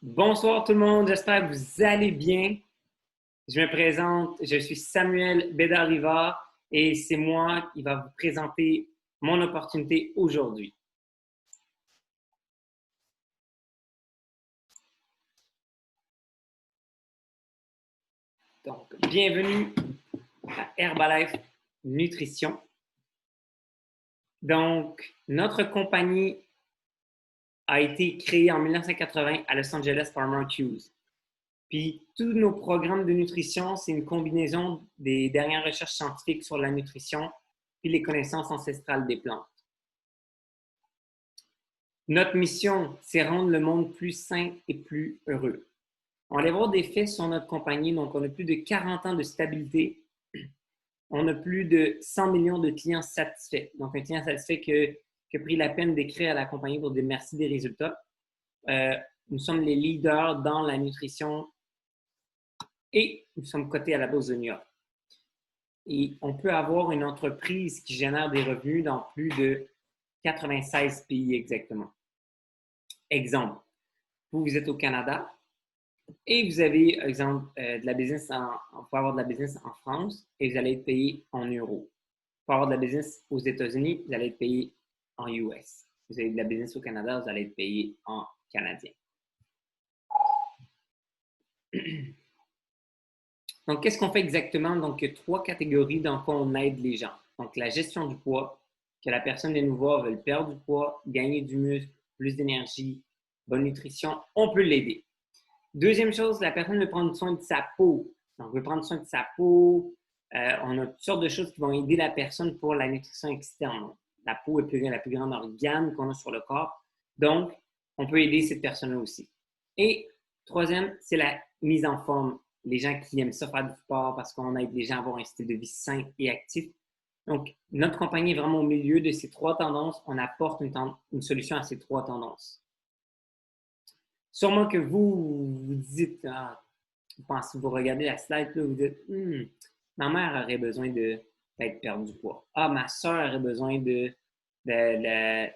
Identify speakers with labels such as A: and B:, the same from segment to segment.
A: Bonsoir tout le monde, j'espère que vous allez bien. Je me présente, je suis Samuel Bédard-Rivard et c'est moi qui va vous présenter mon opportunité aujourd'hui. Donc, bienvenue à Herbalife Nutrition. Donc, notre compagnie a été créée en 1980 à Los Angeles par Mark Hughes. Puis, tous nos programmes de nutrition, c'est une combinaison des dernières recherches scientifiques sur la nutrition puis les connaissances ancestrales des plantes. Notre mission, c'est rendre le monde plus sain et plus heureux. On va aller voir des faits sur notre compagnie. Donc, on a plus de 40 ans de stabilité. On a plus de 100 millions de clients satisfaits. Donc, un client satisfait qui a pris la peine d'écrire à la compagnie pour dire merci des résultats. Nous sommes les leaders dans la nutrition et nous sommes cotés à la bourse de New York. Et on peut avoir une entreprise qui génère des revenus dans plus de 96 pays exactement. Exemple, vous êtes au Canada et vous avez, exemple, de la business vous pouvez avoir de la business en France et vous allez être payé en euros. Vous pouvez avoir de la business aux États-Unis, vous allez être payé en US. Vous avez de la business au Canada, vous allez être payé en canadien. Donc, qu'est-ce qu'on fait exactement? Donc, il y a 3 catégories dans quoi on aide les gens. Donc, la gestion du poids, que la personne vient nous voir, veut perdre du poids, gagner du muscle, plus d'énergie, bonne nutrition, on peut l'aider. Deuxième chose, la personne veut prendre soin de sa peau. Donc, veut prendre soin de sa peau. On a toutes sortes de choses qui vont aider la personne pour la nutrition externe. La peau est la plus grande organe qu'on a sur le corps. Donc, on peut aider cette personne-là aussi. Et troisième, c'est la mise en forme. Les gens qui aiment ça faire du sport parce qu'on aide les gens à avoir un style de vie sain et actif. Donc, notre compagnie est vraiment au milieu de ces 3 tendances. On apporte une solution à ces 3 tendances. Sûrement que vous dites, vous regardez la slide, là, vous dites, ma mère aurait besoin d'être perdre du poids. Ah, ma soeur aurait besoin de la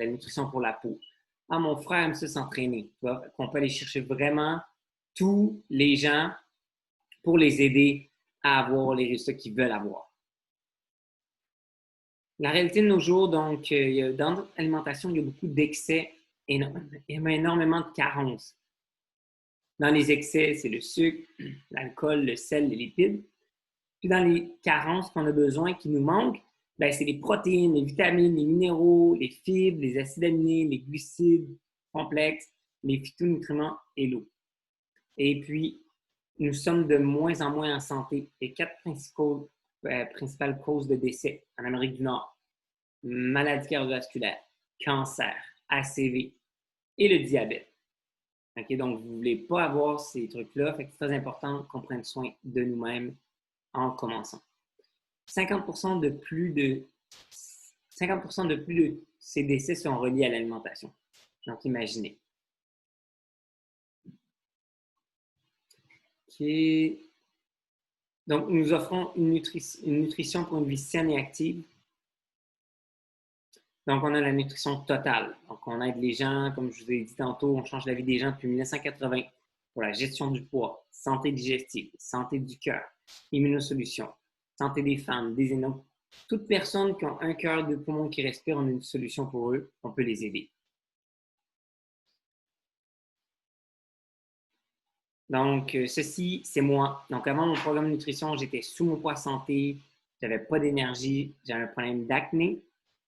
A: nutrition pour la peau. Ah, mon frère aime ça s'entraîner. On peut aller chercher vraiment tous les gens pour les aider à avoir les résultats qu'ils veulent avoir. La réalité de nos jours, donc, dans notre alimentation, il y a beaucoup d'excès et énormément de carences. Dans les excès, c'est le sucre, l'alcool, le sel, les lipides. Puis dans les carences qu'on a besoin, qui nous manquent, ben, c'est les protéines, les vitamines, les minéraux, les fibres, les acides aminés, les glucides complexes, les phytonutriments et l'eau. Et puis, nous sommes de moins en moins en santé. Les 4 principales causes de décès en Amérique du Nord: maladie cardiovasculaire, cancer, ACV et le diabète. Okay? Donc, vous ne voulez pas avoir ces trucs-là. C'est très important qu'on prenne soin de nous-mêmes en commençant. 50% de plus de ces décès sont reliés à l'alimentation. Donc, imaginez. Okay. Donc, nous offrons une nutrition pour une vie saine et active. Donc, on a la nutrition totale. Donc, on aide les gens, comme je vous ai dit tantôt, on change la vie des gens depuis 1980 pour la gestion du poids, santé digestive, santé du cœur, immunosolutions, santé des femmes, des aînés. Toute personne qui a un cœur, 2 poumons qui respire, on a une solution pour eux, on peut les aider. Donc, ceci, c'est moi. Donc, avant mon programme de nutrition, j'étais sous mon poids santé, j'avais pas d'énergie, j'avais un problème d'acné.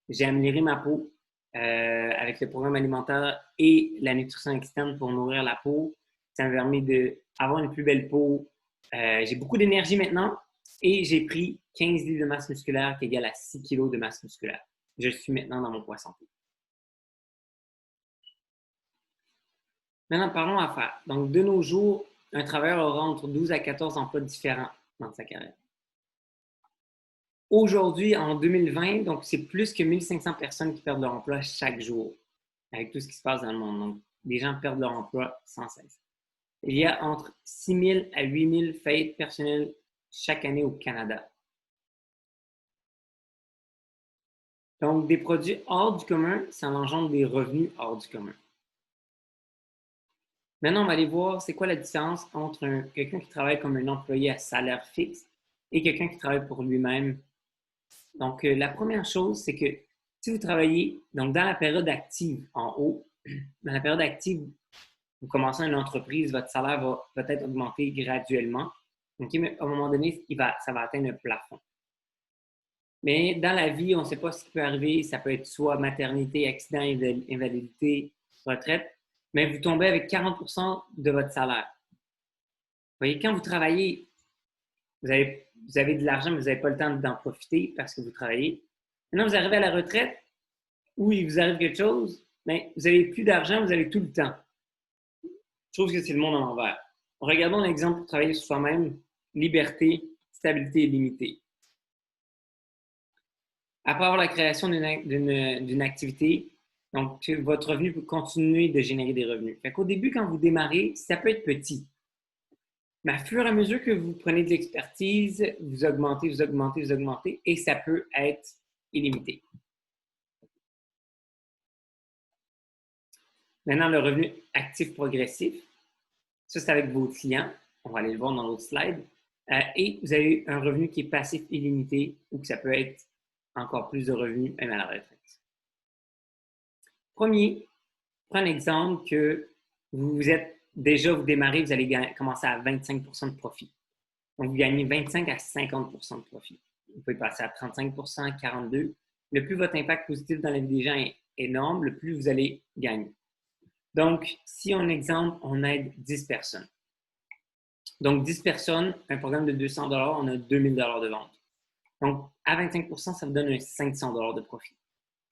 A: J'ai amélioré ma peau avec le programme alimentaire et la nutrition externe pour nourrir la peau. Ça m'a permis d'avoir une plus belle peau. J'ai beaucoup d'énergie maintenant et j'ai pris 15 livres de masse musculaire qui égale à 6 kg de masse musculaire. Je suis maintenant dans mon poids santé. Maintenant, parlons affaires. Donc, de nos jours, un travailleur aura entre 12 à 14 emplois différents dans sa carrière. Aujourd'hui, en 2020, donc c'est plus que 1500 personnes qui perdent leur emploi chaque jour avec tout ce qui se passe dans le monde. Donc, les gens perdent leur emploi sans cesse. Il y a entre 6000 à 8000 faillites personnelles chaque année au Canada. Donc, des produits hors du commun, ça engendre des revenus hors du commun. Maintenant, on va aller voir c'est quoi la différence entre quelqu'un qui travaille comme un employé à salaire fixe et quelqu'un qui travaille pour lui-même. Donc, la première chose, c'est que si vous travaillez donc dans la période active en haut, dans la période active, vous commencez une entreprise, votre salaire va peut-être augmenter graduellement. Donc, à un moment donné, ça va atteindre un plafond. Mais dans la vie, on ne sait pas ce qui peut arriver. Ça peut être soit maternité, accident, invalidité, retraite. Mais vous tombez avec 40% de votre salaire. Vous voyez, quand vous travaillez, vous avez de l'argent, mais vous n'avez pas le temps d'en profiter parce que vous travaillez. Maintenant, vous arrivez à la retraite, où il vous arrive quelque chose, mais vous n'avez plus d'argent, vous avez tout le temps. Je trouve que c'est le monde à l'envers. Regardons l'exemple pour travailler sur soi-même, liberté, stabilité illimitée. Après avoir la création d'une activité, donc votre revenu peut continuer de générer des revenus. Fait qu'au début, quand vous démarrez, ça peut être petit. Mais à fur et à mesure que vous prenez de l'expertise, vous augmentez, vous augmentez, vous augmentez, et ça peut être illimité. Maintenant, le revenu actif progressif, ça c'est avec vos clients. On va aller le voir dans l'autre slide. Et vous avez un revenu qui est passif illimité ou que ça peut être encore plus de revenus même à la retraite. Premier, prends un exemple que vous démarrez, vous allez commencer à 25% de profit. Donc, vous gagnez 25 à 50% de profit. Vous pouvez passer à 35%, 42%. Le plus votre impact positif dans la vie des gens est énorme, le plus vous allez gagner. Donc, si on exemple, on aide 10 personnes. Donc, 10 personnes, un programme de 200 $, on a 2000 $ de vente. Donc, à 25%, ça vous donne un 500 $ de profit.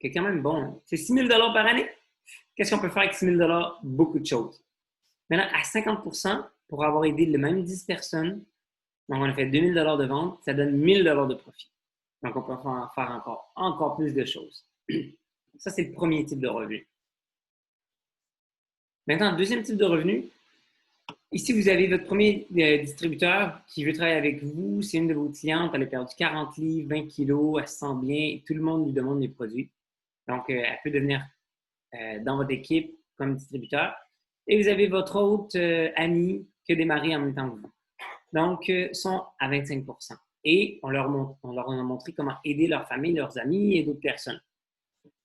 A: C'est quand même bon. C'est 6 000 $ par année. Qu'est-ce qu'on peut faire avec 6 000 $? Beaucoup de choses. Maintenant, à 50%, pour avoir aidé le même 10 personnes, donc on a fait 2 000 $ de vente, ça donne 1 000 $ de profit. Donc, on peut faire encore plus de choses. Ça, c'est le premier type de revenu. Maintenant, deuxième type de revenu, ici, vous avez votre premier distributeur qui veut travailler avec vous. C'est une de vos clientes. Elle a perdu 40 livres, 20 kilos, elle se sent bien et tout le monde lui demande les produits. Donc, elle peut devenir dans votre équipe comme distributeur. Et vous avez votre autre ami qui a démarré en même temps que vous. Donc, sont à 25%. Et on leur a montré comment aider leur famille, leurs amis et d'autres personnes.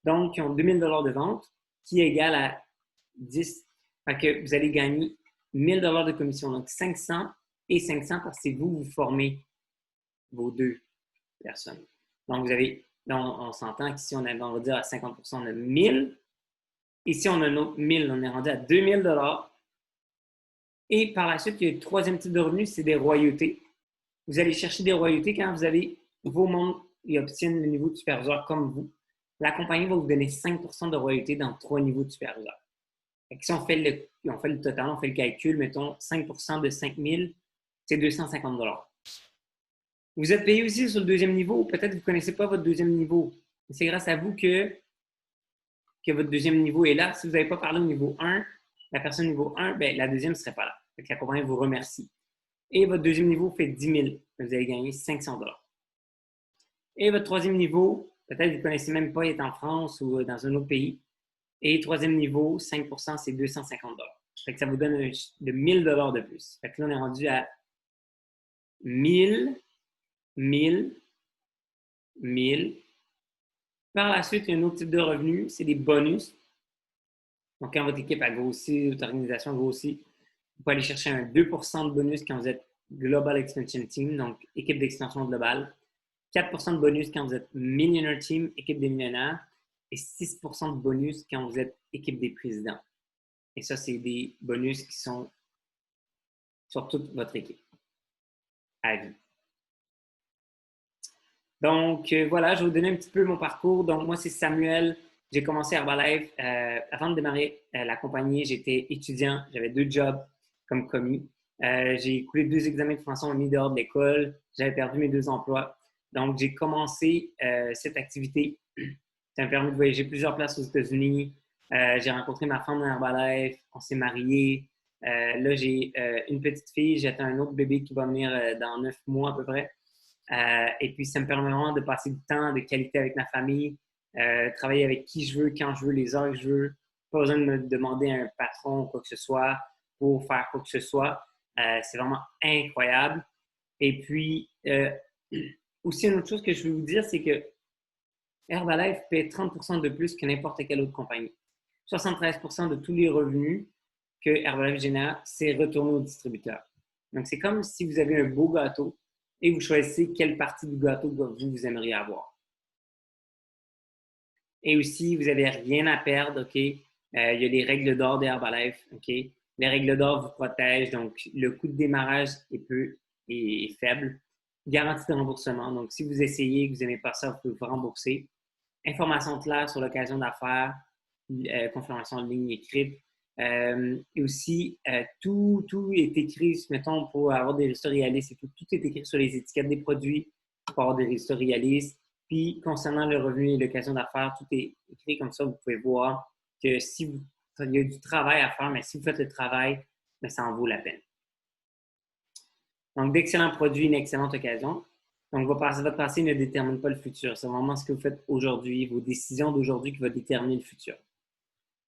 A: Donc, ils ont 2 000 $ de vente qui est égal à 10. Fait que vous allez gagner 1 000 $ de commission. Donc, 500 et 500 parce que c'est vous formez vos deux personnes. Donc, on s'entend qu'ici, on va dire à 50%, on a 1000. Ici, on a un autre 1000. On est rendu à 2 000 $. Et par la suite, il y a le troisième type de revenu, c'est des royautés. Vous allez chercher des royautés quand vous avez vos membres qui obtiennent le niveau de superviseur comme vous. La compagnie va vous donner 5% de royautés dans 3 niveaux de superviseur. Si on fait le total, on fait le calcul, mettons 5% de 5 000, c'est 250 $. Vous êtes payé aussi sur le deuxième niveau. Peut-être que vous ne connaissez pas votre deuxième niveau. C'est grâce à vous que votre deuxième niveau est là. Si vous n'avez pas parlé au niveau 1, la personne niveau 1, ben, la deuxième ne serait pas là. Donc, la compagnie vous remercie. Et votre deuxième niveau fait 10 000. Vous allez gagner 500 $. Et votre troisième niveau, peut-être que vous ne connaissez même pas, il est en France ou dans un autre pays. Et troisième niveau, 5%, c'est 250 $. Fait que ça vous donne de 1000 $ de plus. Fait que là, on est rendu à 1000, 1000, 1000. Par la suite, il y a un autre type de revenu, c'est des bonus. Donc, quand votre équipe a grossi, votre organisation a grossi, vous pouvez aller chercher un 2% de bonus quand vous êtes Global Expansion Team, donc équipe d'extension globale. 4% de bonus quand vous êtes Millionaire Team, équipe des millionnaires. Et 6% de bonus quand vous êtes équipe des présidents. Et ça, c'est des bonus qui sont sur toute votre équipe à vie. Donc, voilà, je vais vous donner un petit peu mon parcours. Donc, moi, c'est Samuel. J'ai commencé Herbalife. Avant de démarrer la compagnie, j'étais étudiant. J'avais 2 jobs comme commis. J'ai coulé 2 examens de français, on m'a mis dehors de l'école. J'avais perdu mes 2 emplois. Donc, j'ai commencé cette activité. Ça m'a permis de voyager plusieurs places aux États-Unis. J'ai rencontré ma femme dans Herbalife. On s'est mariés. Là, j'ai une petite fille. J'attends un autre bébé qui va venir dans 9 mois à peu près. Et puis, ça me permet vraiment de passer du temps de qualité avec ma famille, travailler avec qui je veux, quand je veux, les heures que je veux. Pas besoin de me demander à un patron ou quoi que ce soit pour faire quoi que ce soit. C'est vraiment incroyable. Et puis, aussi, une autre chose que je veux vous dire, c'est que Herbalife paie 30% de plus que n'importe quelle autre compagnie. 73% de tous les revenus que Herbalife génère, c'est retourné au distributeur. Donc, c'est comme si vous avez un beau gâteau et vous choisissez quelle partie du gâteau que vous aimeriez avoir. Et aussi, vous n'avez rien à perdre, OK? Il y a les règles d'or d'Herbalife, OK? Les règles d'or vous protègent, donc le coût de démarrage est faible. Garantie de remboursement, donc si vous essayez et que vous n'aimez pas ça, vous pouvez vous rembourser. Information claire sur l'occasion d'affaires, confirmation en ligne écrite. Et aussi, tout est écrit, mettons, pour avoir des résultats réalistes et tout est écrit sur les étiquettes des produits pour avoir des résultats réalistes. Puis, concernant le revenu et l'occasion d'affaires, tout est écrit comme ça. Vous pouvez voir que il y a du travail à faire, mais si vous faites le travail, mais ça en vaut la peine. Donc, d'excellents produits, une excellente occasion. Donc, votre passé ne détermine pas le futur. C'est vraiment ce que vous faites aujourd'hui, vos décisions d'aujourd'hui qui vont déterminer le futur.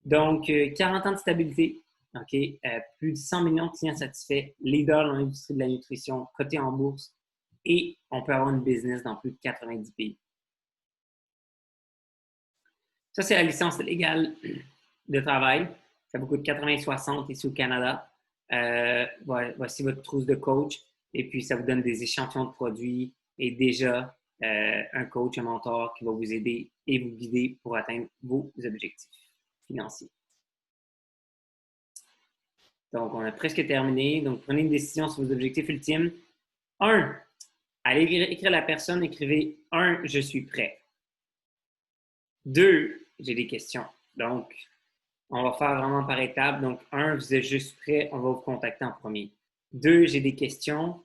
A: Donc, 40 ans de stabilité, OK? Plus de 100 millions de clients satisfaits, leader dans l'industrie de la nutrition, coté en bourse, et on peut avoir une business dans plus de 90 pays. Ça, c'est la licence légale de travail. Ça vous coûte 80,60 ici au Canada. Voici votre trousse de coach. Et puis, ça vous donne des échantillons de produits et déjà un coach, un mentor qui va vous aider et vous guider pour atteindre vos objectifs financiers. Donc, on a presque terminé. Donc, prenez une décision sur vos objectifs ultimes. 1. Allez écrire à la personne, écrivez 1. Je suis prêt. 2. J'ai des questions. Donc, on va faire vraiment par étapes. Donc, 1, vous êtes juste prêt, on va vous contacter en premier. 2, j'ai des questions,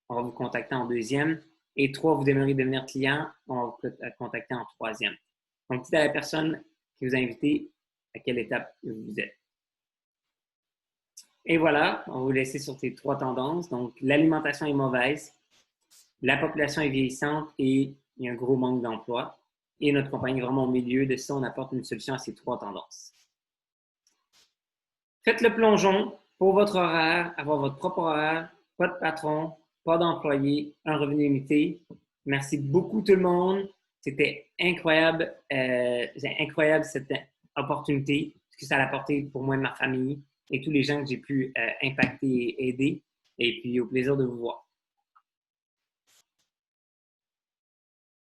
A: on va vous contacter en deuxième. Et 3, vous aimeriez devenir client, on va vous contacter en troisième. Donc, dites à la personne qui vous a invité à quelle étape vous êtes. Et voilà, on va vous laisser sur ces 3 tendances. Donc, l'alimentation est mauvaise, la population est vieillissante et il y a un gros manque d'emploi. Et notre compagnie est vraiment au milieu de ça, on apporte une solution à ces 3 tendances. Faites le plongeon pour votre horaire, avoir votre propre horaire, pas de patron, pas d'employé, un revenu limité. Merci beaucoup tout le monde. C'était incroyable, incroyable cette opportunité, ce que ça a apporté pour moi et ma famille et tous les gens que j'ai pu impacter et aider. Et puis au plaisir de vous voir.